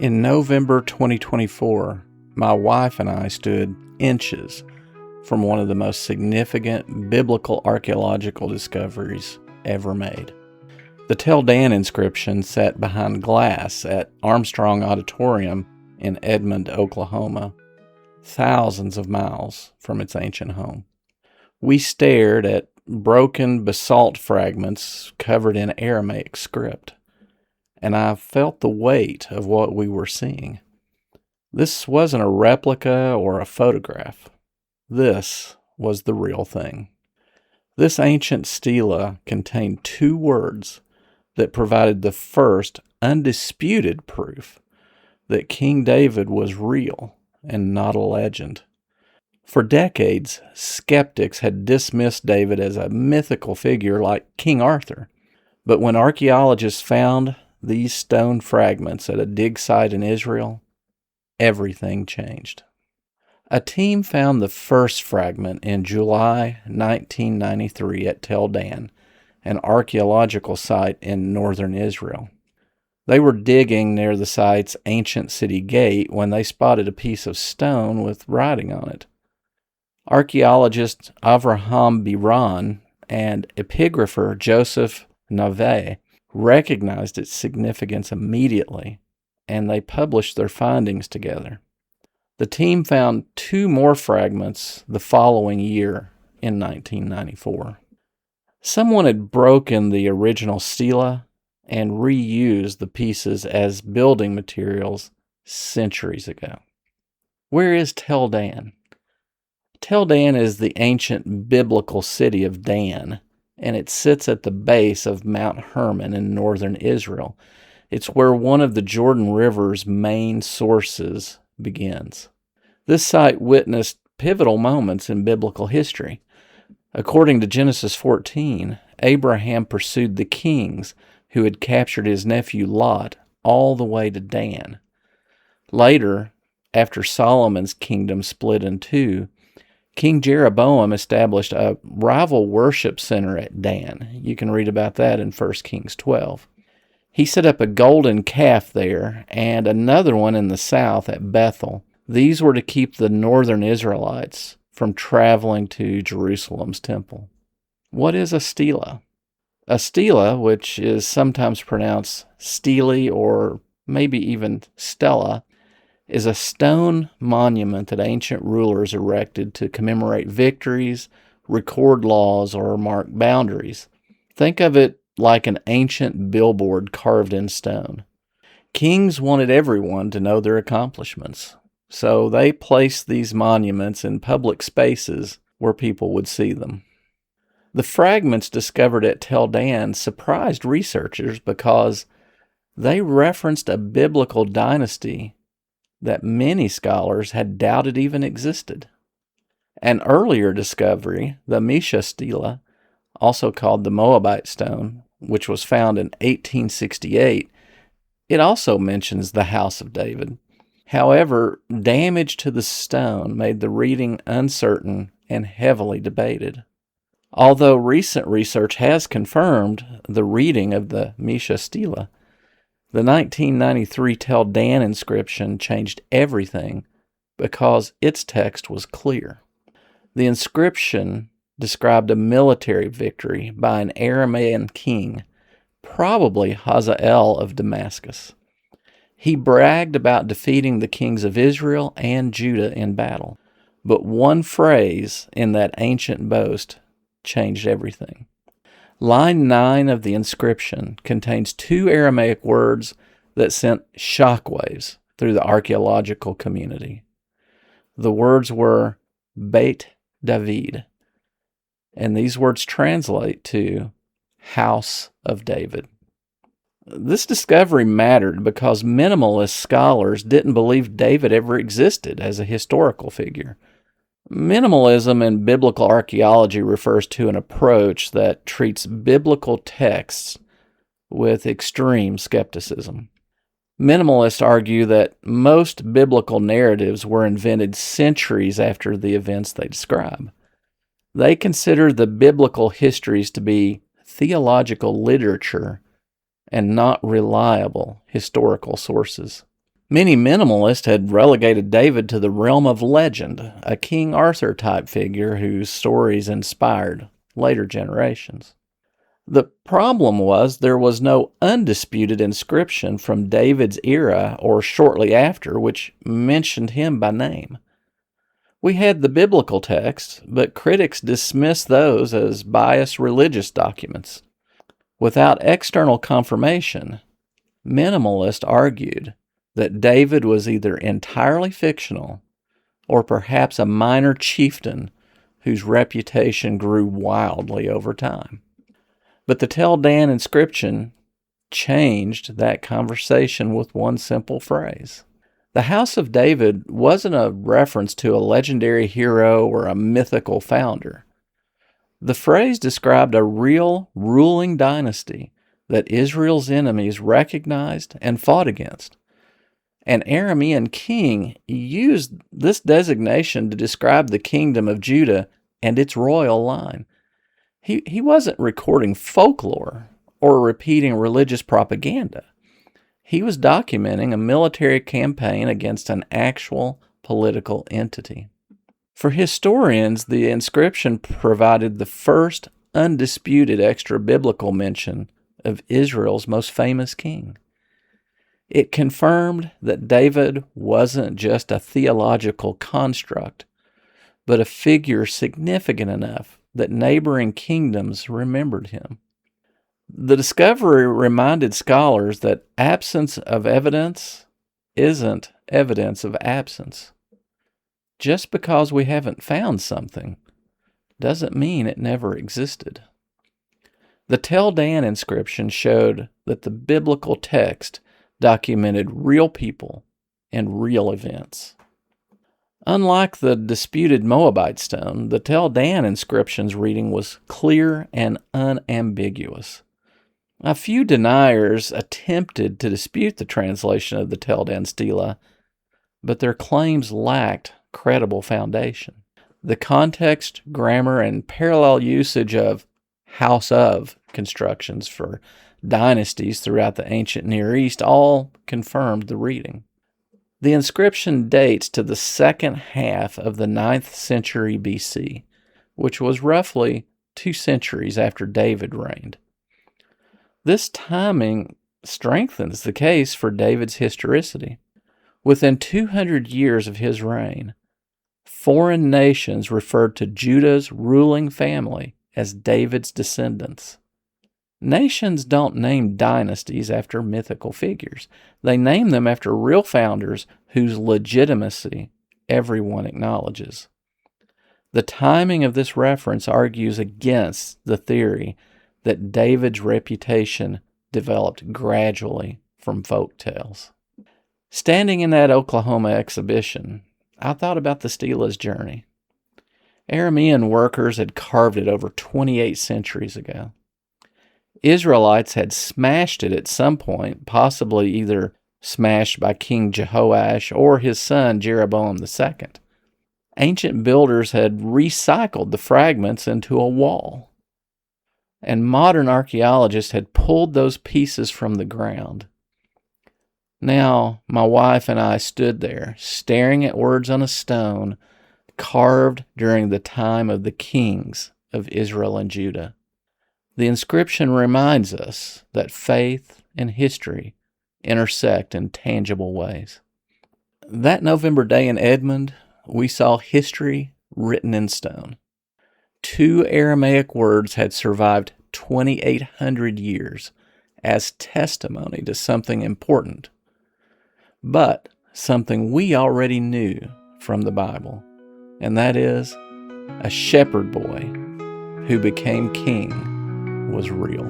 In November 2024, my wife and I stood inches from one of the most significant biblical archaeological discoveries ever made. The Tel Dan Inscription sat behind glass at Armstrong Auditorium in Edmond, Oklahoma, thousands of miles from its ancient home. We stared at broken basalt fragments covered in Aramaic script, and I felt the weight of what we were seeing. This wasn't a replica or a photograph. This was the real thing. This ancient stela contained two words that provided the first undisputed proof that King David was real and not a legend. For decades, skeptics had dismissed David as a mythical figure like King Arthur. But when archaeologists found these stone fragments at a dig site in Israel, everything changed. A team found the first fragment in July 1993 at Tel Dan, an archaeological site in northern Israel. They were digging near the site's ancient city gate when they spotted a piece of stone with writing on it. Archaeologist Avraham Biran and epigrapher Joseph Nave recognized its significance immediately, and they published their findings together. The team found two more fragments the following year in 1994. Someone had broken the original stela and reused the pieces as building materials centuries ago. Where is Tel Dan? Tel Dan is the ancient biblical city of Dan, and it sits at the base of Mount Hermon in northern Israel. It's where one of the Jordan River's main sources begins. This site witnessed pivotal moments in biblical history. According to Genesis 14, Abraham pursued the kings who had captured his nephew Lot all the way to Dan. Later, after Solomon's kingdom split in two, King Jeroboam established a rival worship center at Dan. You can read about that in 1 Kings 12. He set up a golden calf there and another one in the south at Bethel. These were to keep the northern Israelites from traveling to Jerusalem's temple. What is a stela? A stela, which is sometimes pronounced stele or maybe even stela, is a stone monument that ancient rulers erected to commemorate victories, record laws, or mark boundaries. Think of it like an ancient billboard carved in stone. Kings wanted everyone to know their accomplishments, so they placed these monuments in public spaces where people would see them. The fragments discovered at Tel Dan surprised researchers because they referenced a biblical dynasty that many scholars had doubted even existed. An earlier discovery, the Mesha stela, also called the Moabite stone, which was found in 1868, it also mentions the house of David. However, damage to the stone made the reading uncertain and heavily debated. Although recent research has confirmed the reading of the Mesha stela, the 1993 Tel Dan inscription changed everything because its text was clear. The inscription described a military victory by an Aramaic king, probably Hazael of Damascus. He bragged about defeating the kings of Israel and Judah in battle, but one phrase in that ancient boast changed everything. Line 9 of the inscription contains two Aramaic words that sent shockwaves through the archaeological community. The words were Beit David, and these words translate to House of David. This discovery mattered because minimalist scholars didn't believe David ever existed as a historical figure. Minimalism in biblical archaeology refers to an approach that treats biblical texts with extreme skepticism. Minimalists argue that most biblical narratives were invented centuries after the events they describe. They consider the biblical histories to be theological literature and not reliable historical sources. Many minimalists had relegated David to the realm of legend, a King Arthur type figure whose stories inspired later generations. The problem was there was no undisputed inscription from David's era or shortly after which mentioned him by name. We had the biblical texts, but critics dismissed those as biased religious documents. Without external confirmation, minimalists argued that David was either entirely fictional or perhaps a minor chieftain whose reputation grew wildly over time. But the Tel Dan inscription changed that conversation with one simple phrase. The House of David wasn't a reference to a legendary hero or a mythical founder. The phrase described a real ruling dynasty that Israel's enemies recognized and fought against. An Aramean king used this designation to describe the kingdom of Judah and its royal line. He wasn't recording folklore or repeating religious propaganda. He was documenting a military campaign against an actual political entity. For historians, the inscription provided the first undisputed extra-biblical mention of Israel's most famous king. It confirmed that David wasn't just a theological construct, but a figure significant enough that neighboring kingdoms remembered him. The discovery reminded scholars that absence of evidence isn't evidence of absence. Just because we haven't found something doesn't mean it never existed. The Tel Dan inscription showed that the biblical text documented real people and real events. Unlike the disputed Moabite stone, the Tel Dan inscription's reading was clear and unambiguous. A few deniers attempted to dispute the translation of the Tel Dan stela, but their claims lacked credible foundation. The context, grammar, and parallel usage of house of constructions for dynasties throughout the ancient Near East all confirmed the reading. The inscription dates to the second half of the 9th century BC, which was roughly 2 centuries after David reigned. This timing strengthens the case for David's historicity. Within 200 years of his reign, foreign nations referred to Judah's ruling family as David's descendants. Nations don't name dynasties after mythical figures. They name them after real founders whose legitimacy everyone acknowledges. The timing of this reference argues against the theory that David's reputation developed gradually from folk tales. Standing in that Oklahoma exhibition, I thought about the stela's journey. Aramean workers had carved it over 28 centuries ago. Israelites had smashed it at some point, possibly either smashed by King Jehoash or his son Jeroboam II. Ancient builders had recycled the fragments into a wall, and modern archaeologists had pulled those pieces from the ground. Now, my wife and I stood there, staring at words on a stone carved during the time of the kings of Israel and Judah. The inscription reminds us that faith and history intersect in tangible ways. That November day in Edmond, we saw history written in stone. 2 Aramaic words had survived 2,800 years as testimony to something important, but something we already knew from the Bible, and that is a shepherd boy who became king was real.